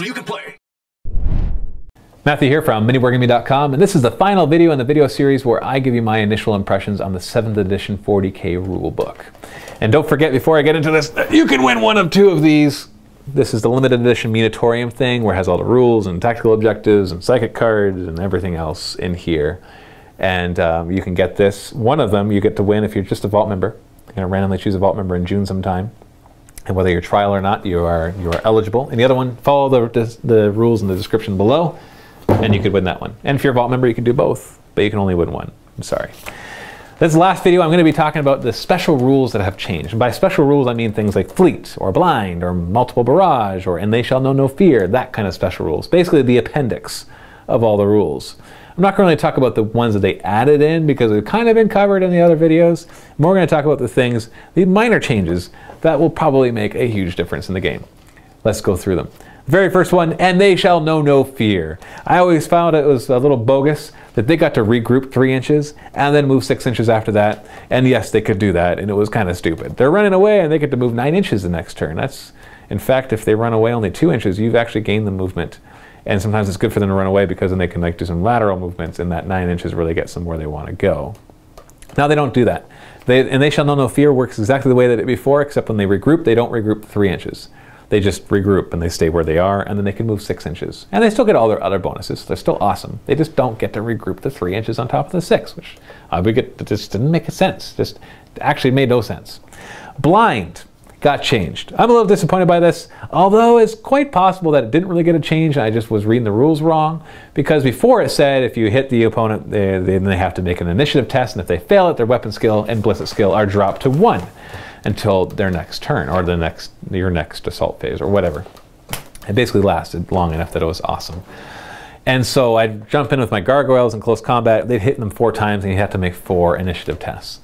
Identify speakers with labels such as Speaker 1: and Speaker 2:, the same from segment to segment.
Speaker 1: so you can play.
Speaker 2: Matthew here from MiniWarGaming.com, and this is the final video in the video series where I give you my initial impressions on the 7th edition 40k rulebook. And don't forget, before I get into this, you can win one of two of these. This is the limited edition Munitorum thing, where it has all the rules and tactical objectives and psychic cards and everything else in here. And you can get this. One of them you get to win if you're just a Vault member. You're going to randomly choose a Vault member in June sometime. And whether you're trial or not, you are eligible. And the other one, follow the rules in the description below, and you could win that one. And if you're a Vault member, you can do both, but you can only win one. I'm sorry. This last video, I'm going to be talking about the special rules that have changed. And by special rules, I mean things like Fleet, or Blind, or Multiple Barrage, or And They Shall Know No Fear, that kind of special rules. Basically the appendix of all the rules. I'm not going to really talk about the ones that they added in because they've kind of been covered in the other videos. We're going to talk about the things, the minor changes, that will probably make a huge difference in the game. Let's go through them. The very first one, And They Shall Know No Fear. I always found it was a little bogus that they got to regroup 3 inches and then move 6 inches after that. And yes, they could do that, and it was kind of stupid. They're running away and they get to move 9 inches the next turn. That's, in fact, if they run away only 2 inches, you've actually gained the movement. And sometimes it's good for them to run away because then they can do some lateral movements in that 9 inches where they get somewhere they want to go. Now they don't do that. And They Shall Know No Fear works exactly the way that it did before, except when they regroup, they don't regroup 3 inches. They just regroup and they stay where they are, and then they can move 6 inches. And they still get all their other bonuses. They're still awesome. They just don't get to regroup the 3 inches on top of the 6, which just didn't make sense. Just actually made no sense. Blind got changed. I'm a little disappointed by this, although it's quite possible that it didn't really get a change and I just was reading the rules wrong, because before it said if you hit the opponent, then they have to make an initiative test, and if they fail it, their weapon skill and ballistic skill are dropped to 1 until their next turn, or your next assault phase, or whatever. It basically lasted long enough that it was awesome. And so I'd jump in with my gargoyles in close combat. They'd hit them 4 times and you had to make 4 initiative tests.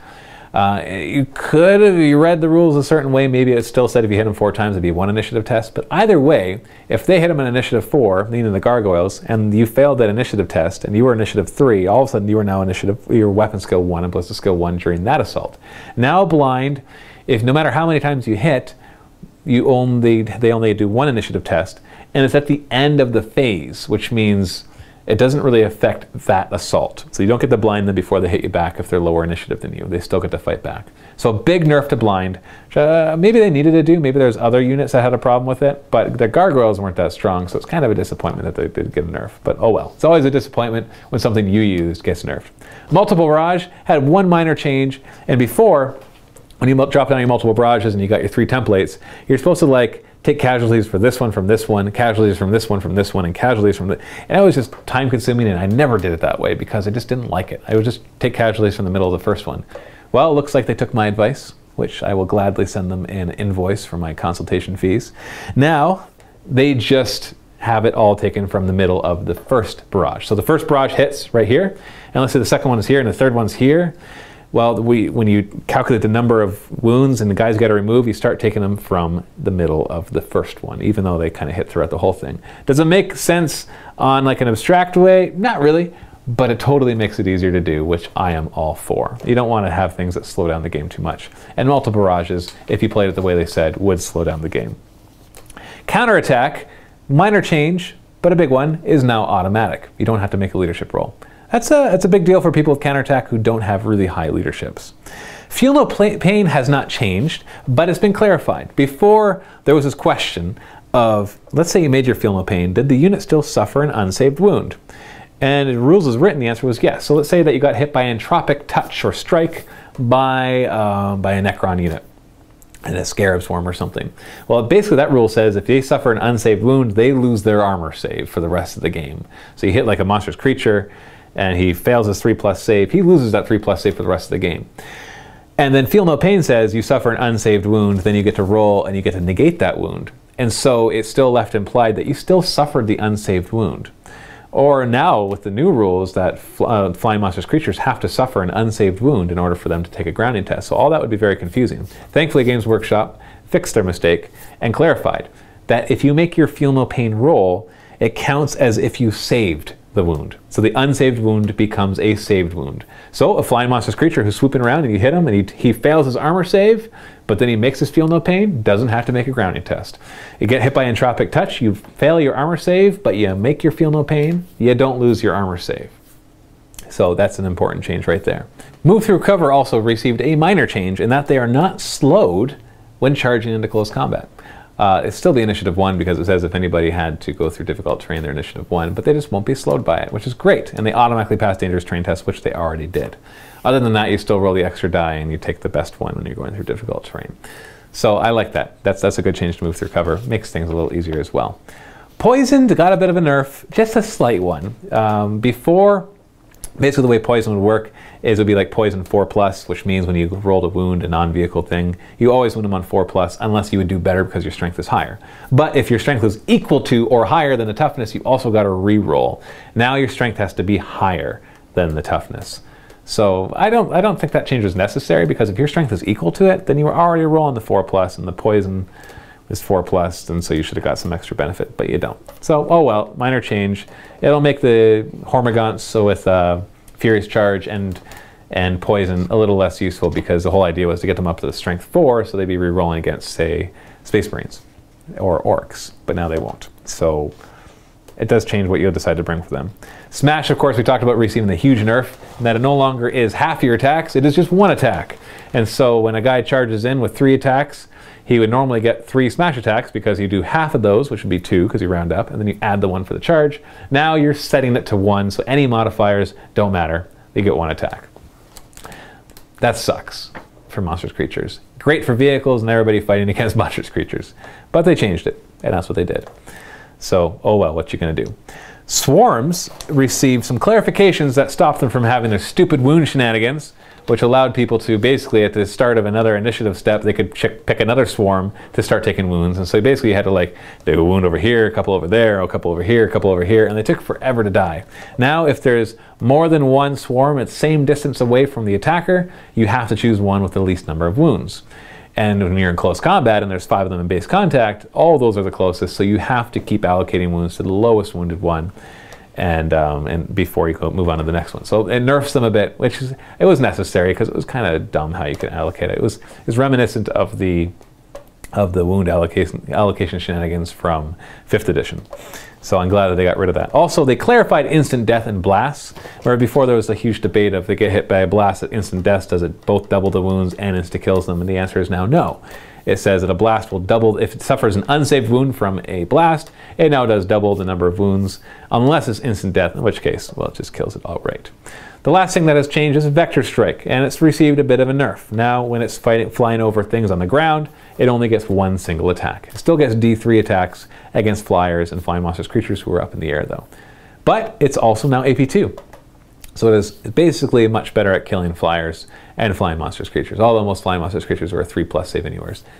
Speaker 2: You could, if you read the rules a certain way, maybe it still said if you hit them 4 times it'd be 1 initiative test. But either way, if they hit them in initiative 4, meaning the gargoyles, and you failed that initiative test and you were initiative 3, all of a sudden you were now your weapon skill 1 and ballistic skill 1 during that assault. Now Blind, if no matter how many times you hit, they only do 1 initiative test, and it's at the end of the phase, which means it doesn't really affect that assault. So you don't get to blind them before they hit you back if they're lower initiative than you. They still get to fight back. So big nerf to blind. Maybe they needed to do, maybe there's other units that had a problem with it, but the gargoyles weren't that strong, so it's kind of a disappointment that they did get a nerf. But oh well, it's always a disappointment when something you used gets nerfed. Multiple Barrage had 1 minor change, and before, when you drop down your multiple barrages and you got your 3 templates, you're supposed to take casualties for this one from this one, casualties from this one, and casualties from and it was just time consuming, and I never did it that way because I just didn't like it. I would just take casualties from the middle of the first one. Well, it looks like they took my advice, which I will gladly send them an invoice for my consultation fees. Now, they just have it all taken from the middle of the first barrage. So the first barrage hits right here, and let's say the second one is here and the third one's here. Well, when you calculate the number of wounds and the guys got to remove, you start taking them from the middle of the first one, even though they kind of hit throughout the whole thing. Does it make sense on an abstract way? Not really, but it totally makes it easier to do, which I am all for. You don't want to have things that slow down the game too much. And multiple barrages, if you played it the way they said, would slow down the game. Counterattack, minor change, but a big one, is now automatic. You don't have to make a leadership roll. That's a big deal for people with counterattack who don't have really high leaderships. Feel No Pain has not changed, but it's been clarified. Before, there was this question of, let's say you made your Feel No Pain, did the unit still suffer an unsaved wound? And the rules as written, the answer was yes. So let's say that you got hit by entropic touch or strike by a Necron unit, and a Scarab Swarm or something. Well, basically that rule says if they suffer an unsaved wound, they lose their armor save for the rest of the game. So you hit like a monstrous creature, and he fails his 3+ save, he loses that 3+ save for the rest of the game. And then Feel No Pain says you suffer an unsaved wound, then you get to roll and you get to negate that wound. And so it's still left implied that you still suffered the unsaved wound. Or now with the new rules that flying monstrous creatures have to suffer an unsaved wound in order for them to take a grounding test. So all that would be very confusing. Thankfully Games Workshop fixed their mistake and clarified that if you make your Feel No Pain roll, it counts as if you saved the wound. So the unsaved wound becomes a saved wound. So a flying monstrous creature who's swooping around and you hit him and he fails his armor save, but then he makes us feel no pain, doesn't have to make a grounding test. You get hit by entropic touch, you fail your armor save, but you make your feel no pain, you don't lose your armor save. So that's an important change right there. Move through cover also received a minor change in that they are not slowed when charging into close combat. It's still the initiative 1 because it says if anybody had to go through difficult terrain, they're initiative 1, but they just won't be slowed by it, which is great. And they automatically pass dangerous terrain tests, which they already did. Other than that, you still roll the extra die and you take the best one when you're going through difficult terrain. So I like that. That's a good change to move through cover. Makes things a little easier as well. Poisoned got a bit of a nerf, just a slight one. Before, basically the way poison would work is it would be like poison 4+, which means when you rolled a wound, a non-vehicle thing, you always wound them on 4+, unless you would do better because your strength is higher. But if your strength was equal to or higher than the toughness, you also got to re-roll. Now your strength has to be higher than the toughness. So I don't think that change was necessary, because if your strength is equal to it, then you were already rolling the 4+, and the poison is 4+, and so you should have got some extra benefit, but you don't. So, oh well, minor change. It'll make the Hormagaunts, so with Furious Charge and Poison, a little less useful, because the whole idea was to get them up to the Strength 4, so they'd be re-rolling against, say, Space Marines or Orcs, but now they won't. So it does change what you'll decide to bring for them. Smash, of course, we talked about receiving the huge nerf, and that it no longer is half your attacks, it is just 1 attack. And so when a guy charges in with 3 attacks, he would normally get 3 smash attacks, because you do half of those, which would be 2 because you round up, and then you add the 1 for the charge. Now you're setting it to 1, so any modifiers don't matter. You get 1 attack. That sucks for monstrous creatures. Great for vehicles and everybody fighting against monstrous creatures. But they changed it, and that's what they did. So, oh well, what you gonna do? Swarms received some clarifications that stopped them from having their stupid wound shenanigans, which allowed people to basically, at the start of another initiative step, they could pick another swarm to start taking wounds. And so basically you had to like, do a wound over here, a couple over there, a couple over here, a couple over here, and they took forever to die. Now, if there's more than 1 swarm at the same distance away from the attacker, you have to choose one with the least number of wounds. And when you're in close combat and there's 5 of them in base contact, all those are the closest, so you have to keep allocating wounds to the lowest wounded one, and before you go move on to the next one. So it nerfs them a bit, which is, it was necessary, because it was kind of dumb how you could allocate it. It was reminiscent of the wound allocation shenanigans from 5th edition. So I'm glad that they got rid of that. Also, they clarified instant death and blasts, where before there was a huge debate of if they get hit by a blast at instant death, does it both double the wounds and insta-kills them? And the answer is now no. It says that a blast will double, if it suffers an unsaved wound from a blast, it now does double the number of wounds, unless it's instant death, in which case, well, it just kills it outright. The last thing that has changed is Vector Strike, and it's received a bit of a nerf. Now, when it's flying over things on the ground, it only gets 1 single attack. It still gets D3 attacks against flyers and flying monstrous creatures who are up in the air, though. But it's also now AP2. So it is basically much better at killing flyers and flying monstrous creatures, although most flying monstrous creatures are a 3+ save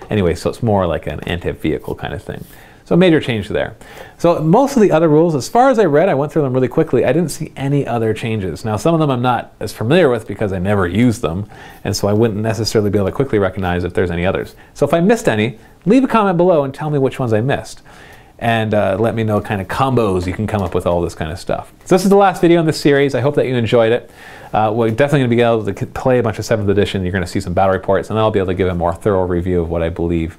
Speaker 2: anyway, so it's more like an anti-vehicle kind of thing. So major change there. So most of the other rules, as far as I read, I went through them really quickly, I didn't see any other changes. Now, some of them I'm not as familiar with because I never used them, and so I wouldn't necessarily be able to quickly recognize if there's any others. So if I missed any, leave a comment below and tell me which ones I missed. And let me know kind of combos you can come up with all this kind of stuff. So this is the last video in this series. I hope that you enjoyed it. We're definitely going to be able to play a bunch of 7th edition. You're going to see some battle reports, and I'll be able to give a more thorough review of what I believe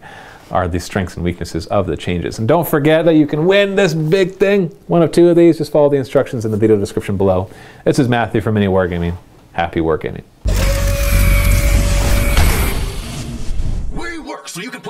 Speaker 2: are the strengths and weaknesses of the changes. And don't forget that you can win this big thing. 1 of 2 of these. Just follow the instructions in the video description below. This is Matthew from MiniWarGaming. Happy wargaming.
Speaker 1: We work so you can play.